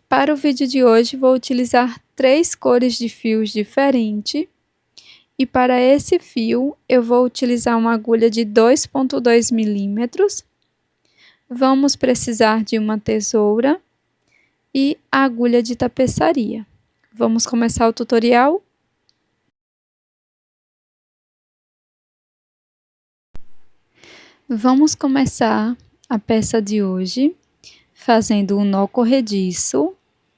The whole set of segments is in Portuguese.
Para o vídeo de hoje, vou utilizar 3 cores de fios diferentes. E para esse fio, eu vou utilizar uma agulha de 2,2 milímetros. Vamos precisar de uma tesoura e a agulha de tapeçaria. Vamos começar o tutorial? Vamos começar a peça de hoje fazendo um nó corrediço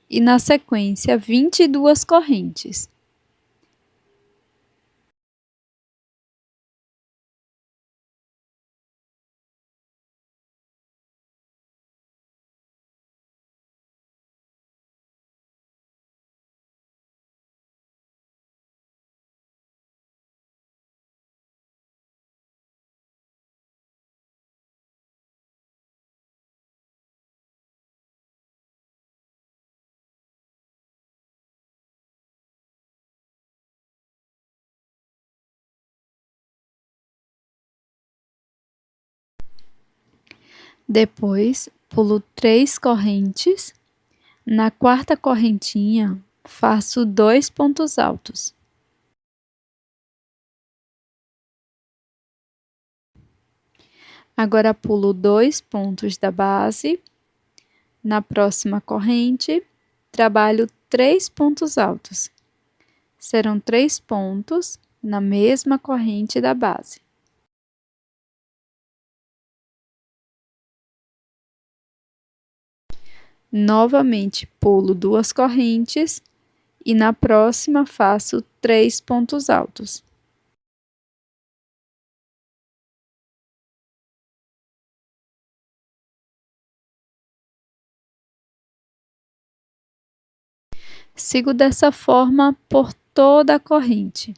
e, na sequência, 22 correntes. Depois, pulo 3 correntes. Na quarta correntinha, faço 2 pontos altos. Agora, pulo 2 pontos da base. Na próxima corrente, trabalho 3 pontos altos. Serão 3 pontos na mesma corrente da base. Novamente, pulo 2 correntes e na próxima faço 3 pontos altos. Sigo dessa forma por toda a corrente.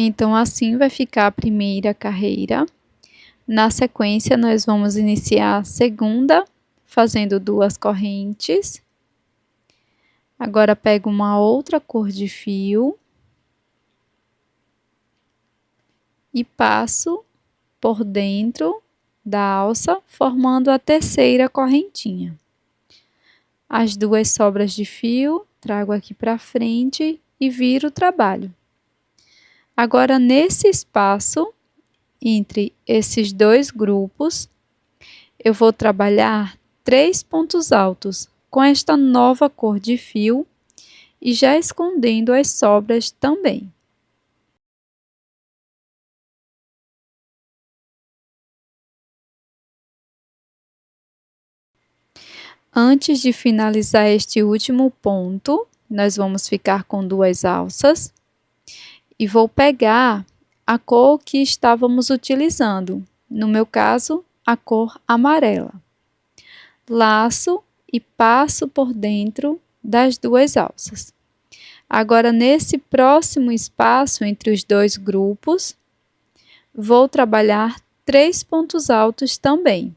Então, assim vai ficar a primeira carreira. Na sequência, nós vamos iniciar a segunda, fazendo 2 correntes. Agora, pego uma outra cor de fio e passo por dentro da alça, formando a terceira correntinha. As 2 sobras de fio, trago aqui para frente e viro o trabalho. Agora, nesse espaço, entre esses 2 grupos, eu vou trabalhar 3 pontos altos com esta nova cor de fio e já escondendo as sobras também. Antes de finalizar este último ponto, nós vamos ficar com 2 alças e vou pegar a cor que estávamos utilizando, no meu caso, a cor amarela. Laço e passo por dentro das 2 alças. Agora, nesse próximo espaço entre os 2 grupos, vou trabalhar 3 pontos altos também,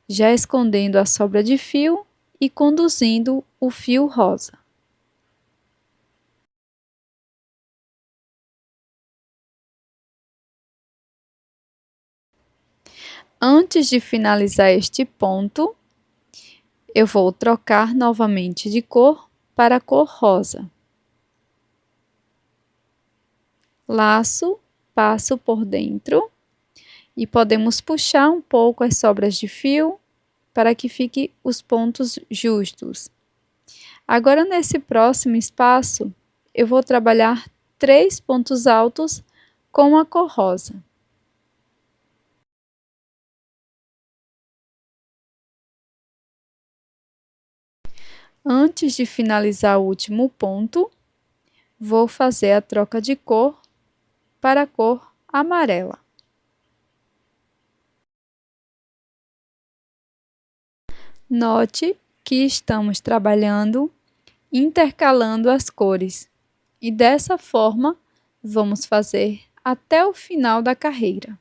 já escondendo a sobra de fio e conduzindo o fio rosa. Antes de finalizar este ponto, eu vou trocar novamente de cor para a cor rosa. Laço, passo por dentro e podemos puxar um pouco as sobras de fio para que fiquem os pontos justos. Agora, nesse próximo espaço, eu vou trabalhar 3 pontos altos com a cor rosa. Antes de finalizar o último ponto, vou fazer a troca de cor para a cor amarela. Note que estamos trabalhando intercalando as cores e dessa forma vamos fazer até o final da carreira.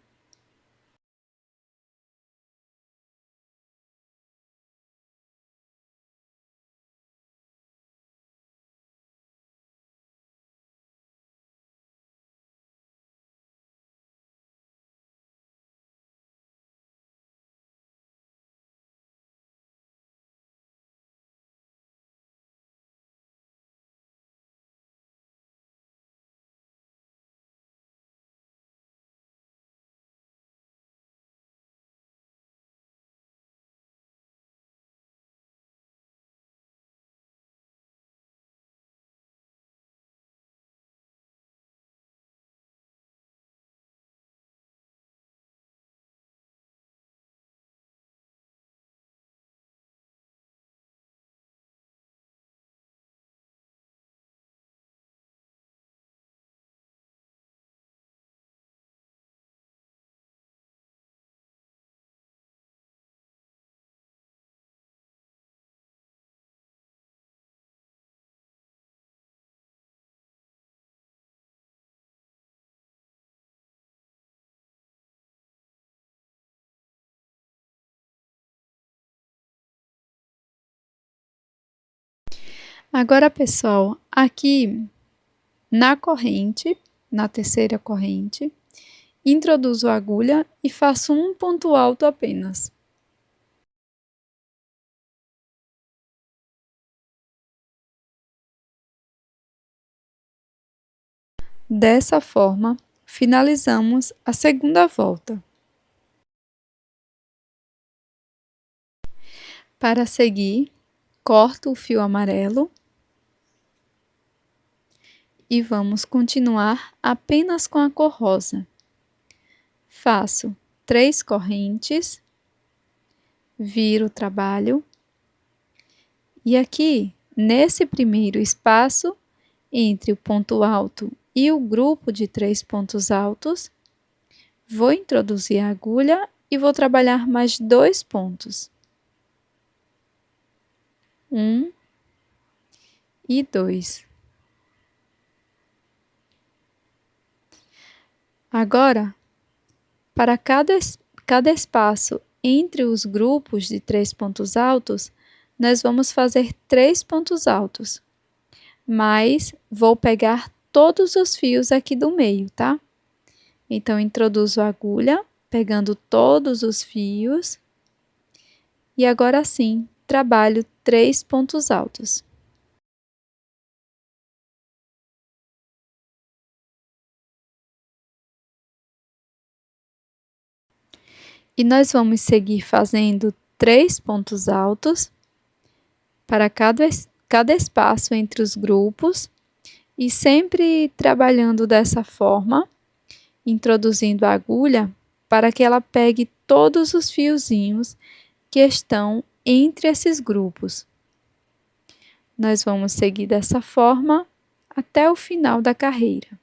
Agora, pessoal, aqui na corrente, na terceira corrente, introduzo a agulha e faço um ponto alto apenas. Dessa forma, finalizamos a segunda volta. Para seguir, corto o fio amarelo e vamos continuar apenas com a cor rosa. Faço 3 correntes, viro o trabalho e aqui, nesse primeiro espaço, entre o ponto alto e o grupo de 3 pontos altos, vou introduzir a agulha e vou trabalhar mais 2 pontos. 1 e 2. Agora, para cada espaço entre os grupos de 3 pontos altos, nós vamos fazer 3 pontos altos, mas vou pegar todos os fios aqui do meio, tá? Então, introduzo a agulha, pegando todos os fios, e agora sim, trabalho 3 pontos altos. E nós vamos seguir fazendo 3 pontos altos para cada espaço entre os grupos e sempre trabalhando dessa forma, introduzindo a agulha para que ela pegue todos os fiozinhos que estão entre esses grupos. Nós vamos seguir dessa forma até o final da carreira.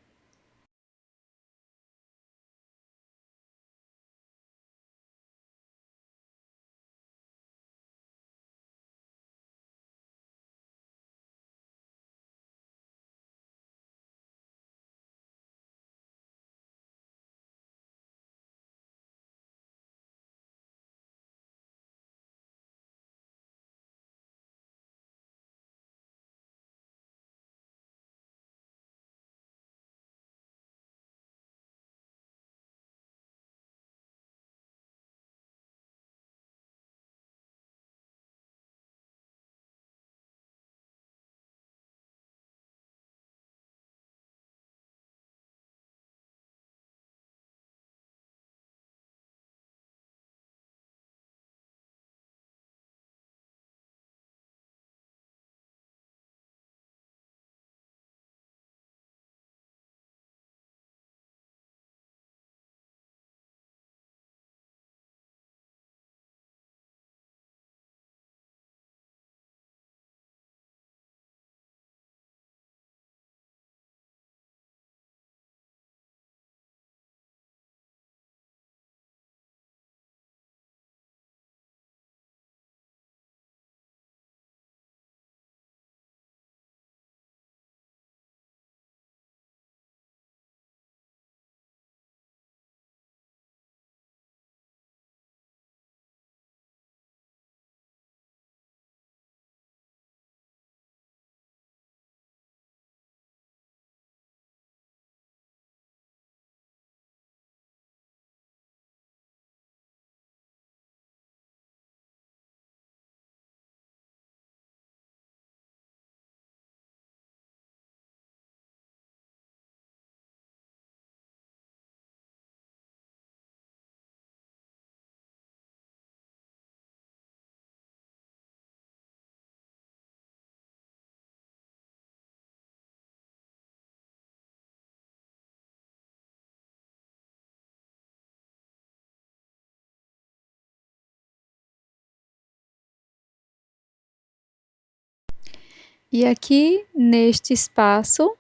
E aqui, neste espaço,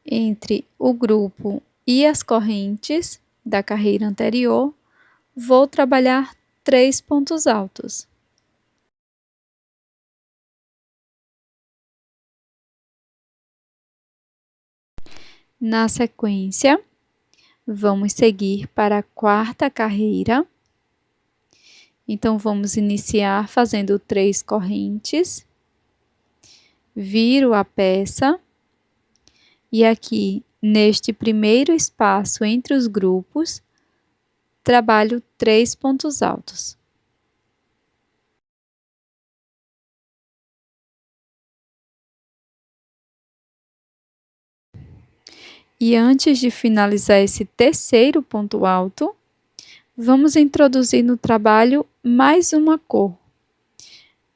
entre o grupo e as correntes da carreira anterior, vou trabalhar 3 pontos altos. Na sequência, vamos seguir para a quarta carreira. Então, vamos iniciar fazendo 3 correntes, viro a peça, e aqui, neste primeiro espaço entre os grupos, trabalho 3 pontos altos. E antes de finalizar esse terceiro ponto alto, vamos introduzir no trabalho mais uma cor.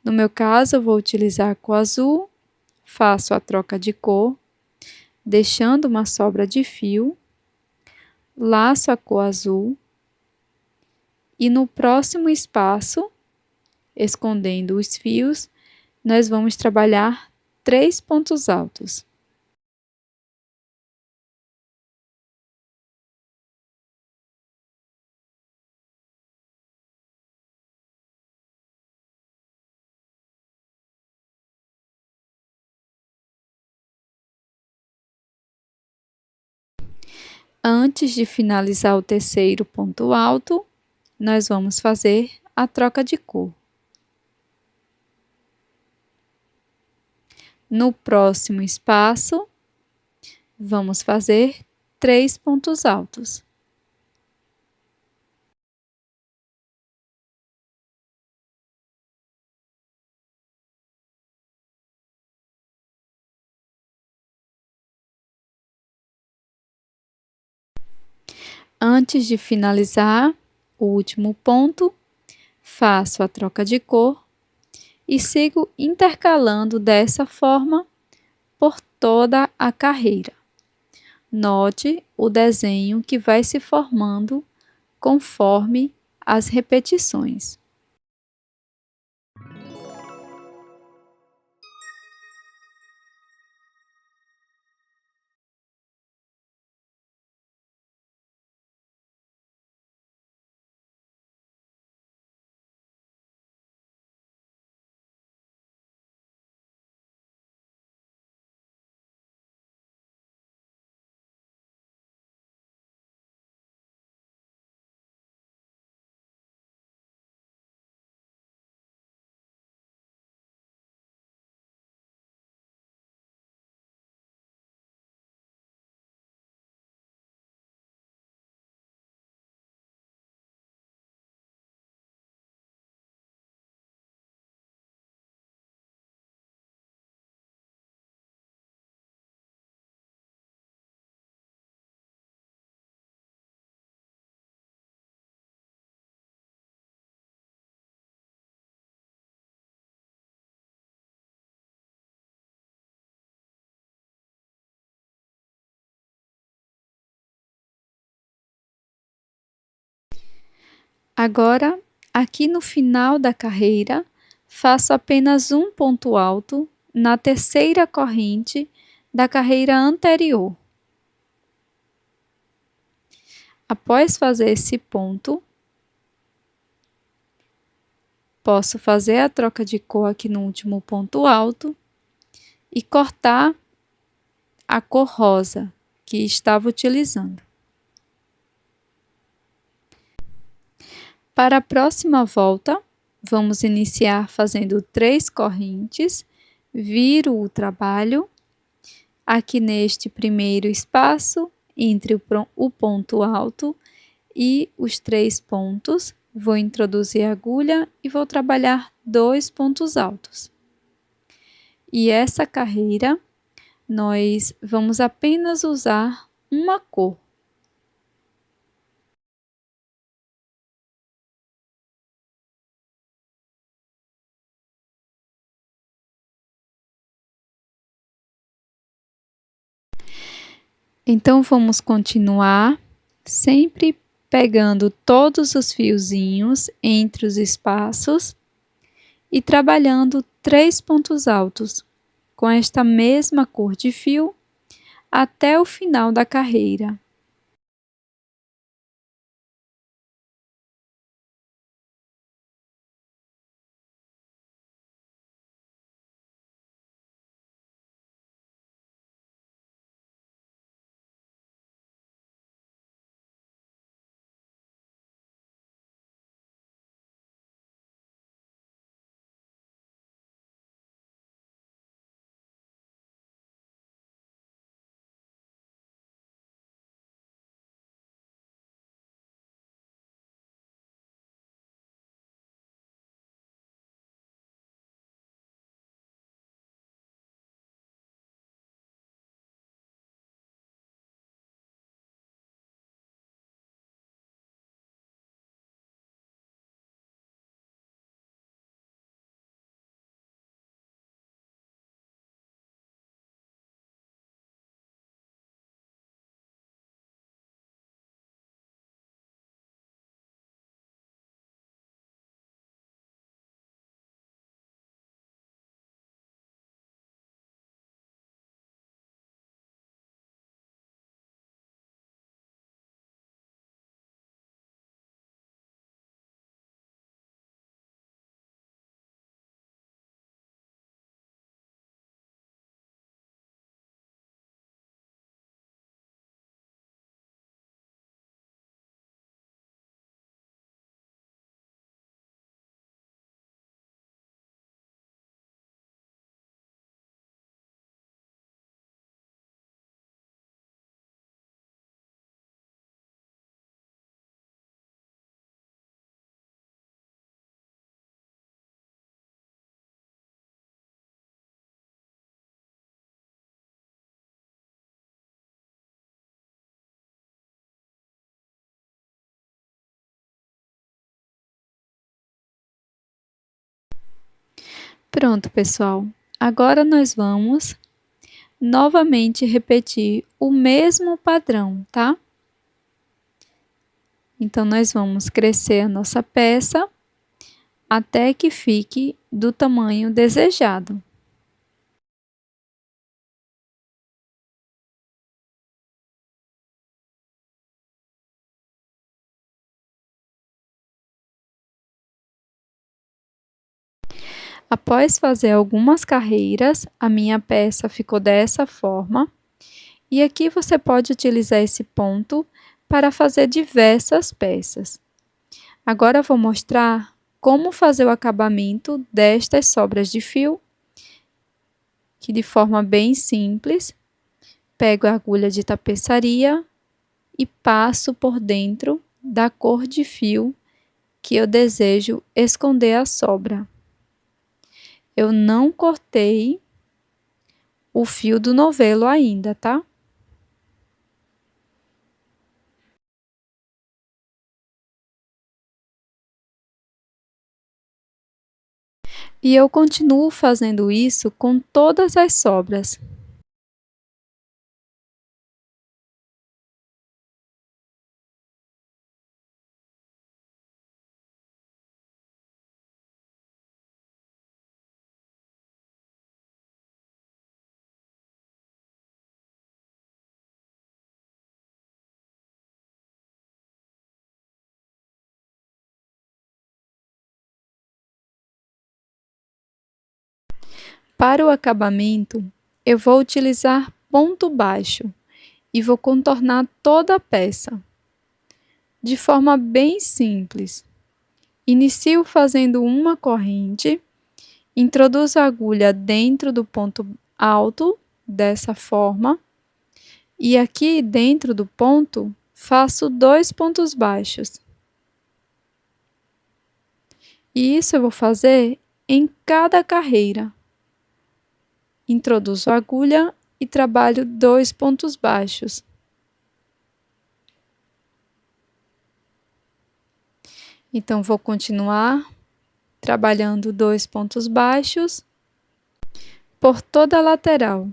No meu caso, eu vou utilizar a cor azul, faço a troca de cor, deixando uma sobra de fio, laço a cor azul e no próximo espaço, escondendo os fios, nós vamos trabalhar 3 pontos altos. Antes de finalizar o terceiro ponto alto, nós vamos fazer a troca de cor. No próximo espaço, vamos fazer 3 pontos altos. Antes de finalizar o último ponto, faço a troca de cor e sigo intercalando dessa forma por toda a carreira. Note o desenho que vai se formando conforme as repetições. Agora, aqui no final da carreira, faço apenas um ponto alto na terceira corrente da carreira anterior. Após fazer esse ponto, posso fazer a troca de cor aqui no último ponto alto e cortar a cor rosa que estava utilizando. Para a próxima volta, vamos iniciar fazendo 3 correntes, viro o trabalho, aqui neste primeiro espaço, entre o ponto alto e os 3 pontos, vou introduzir a agulha e vou trabalhar 2 pontos altos. E essa carreira, nós vamos apenas usar uma cor. Então, vamos continuar sempre pegando todos os fiozinhos entre os espaços e trabalhando 3 pontos altos, com esta mesma cor de fio, até o final da carreira. Pronto, pessoal. Agora nós vamos novamente repetir o mesmo padrão, tá? Então, nós vamos crescer a nossa peça até que fique do tamanho desejado. Após fazer algumas carreiras, a minha peça ficou dessa forma. E aqui você pode utilizar esse ponto para fazer diversas peças. Agora eu vou mostrar como fazer o acabamento destas sobras de fio, que de forma bem simples, pego a agulha de tapeçaria e passo por dentro da cor de fio que eu desejo esconder a sobra. Eu não cortei o fio do novelo ainda, tá? E eu continuo fazendo isso com todas as sobras. Para o acabamento, eu vou utilizar ponto baixo e vou contornar toda a peça, de forma bem simples. Inicio fazendo uma corrente, introduzo a agulha dentro do ponto alto, dessa forma, e aqui dentro do ponto, faço 2 pontos baixos. E isso eu vou fazer em cada carreira. Introduzo a agulha e trabalho 2 pontos baixos. Então, vou continuar trabalhando 2 pontos baixos por toda a lateral.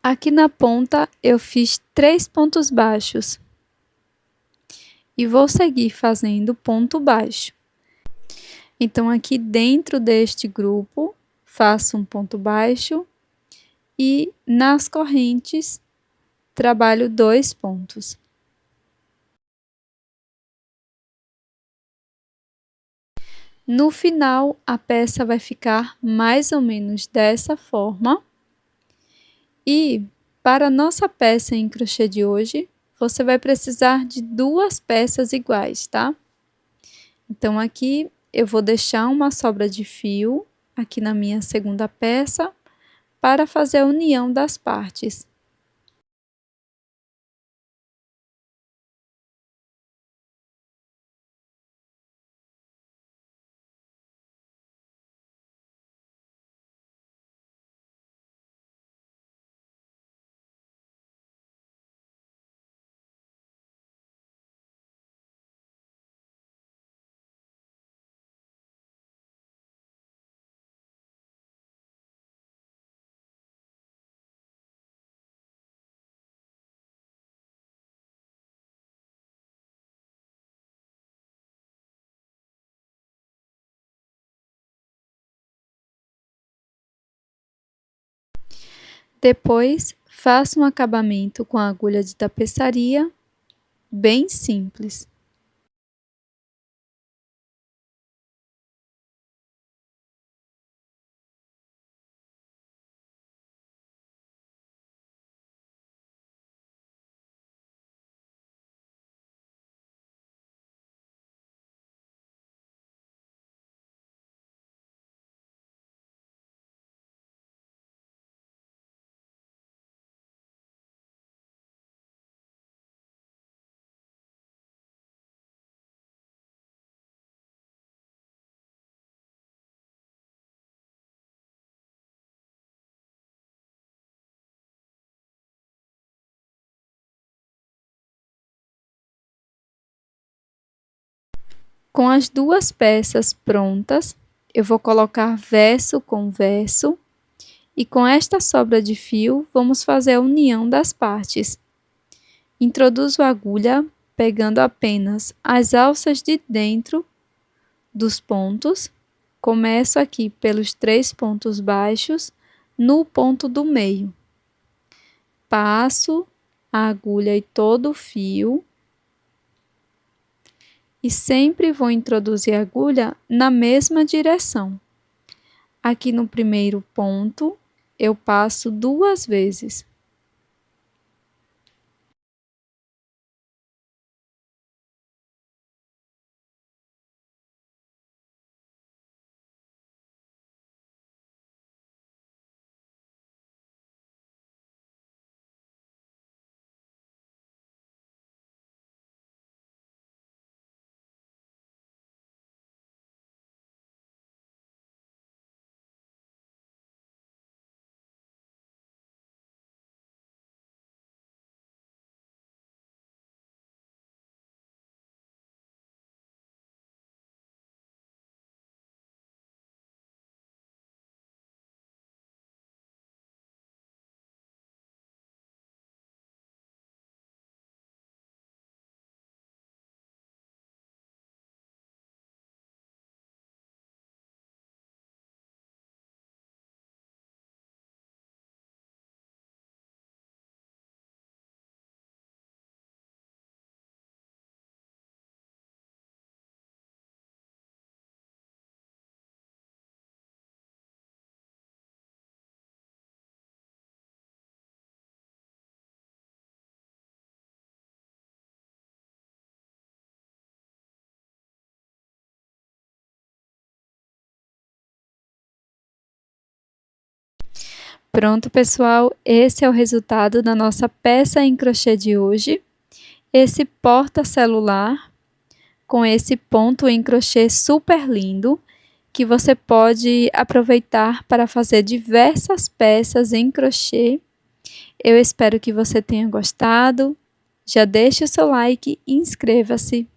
Aqui na ponta eu fiz 3 pontos baixos e vou seguir fazendo ponto baixo. Então, aqui dentro deste grupo, faço um ponto baixo e nas correntes trabalho 2 pontos. No final, a peça vai ficar mais ou menos dessa forma. E para a nossa peça em crochê de hoje, você vai precisar de 2 peças iguais, tá? Então, aqui eu vou deixar uma sobra de fio aqui na minha segunda peça para fazer a união das partes. Depois, faço um acabamento com a agulha de tapeçaria, bem simples. Com as 2 peças prontas, eu vou colocar verso com verso e com esta sobra de fio, vamos fazer a união das partes. Introduzo a agulha pegando apenas as alças de dentro dos pontos. Começo aqui pelos 3 pontos baixos no ponto do meio. Passo a agulha e todo o fio. E sempre vou introduzir a agulha na mesma direção. Aqui no primeiro ponto, eu passo 2 vezes. Pronto, pessoal, esse é o resultado da nossa peça em crochê de hoje. Esse porta-celular com esse ponto em crochê super lindo, que você pode aproveitar para fazer diversas peças em crochê. Eu espero que você tenha gostado. Já deixe o seu like e inscreva-se.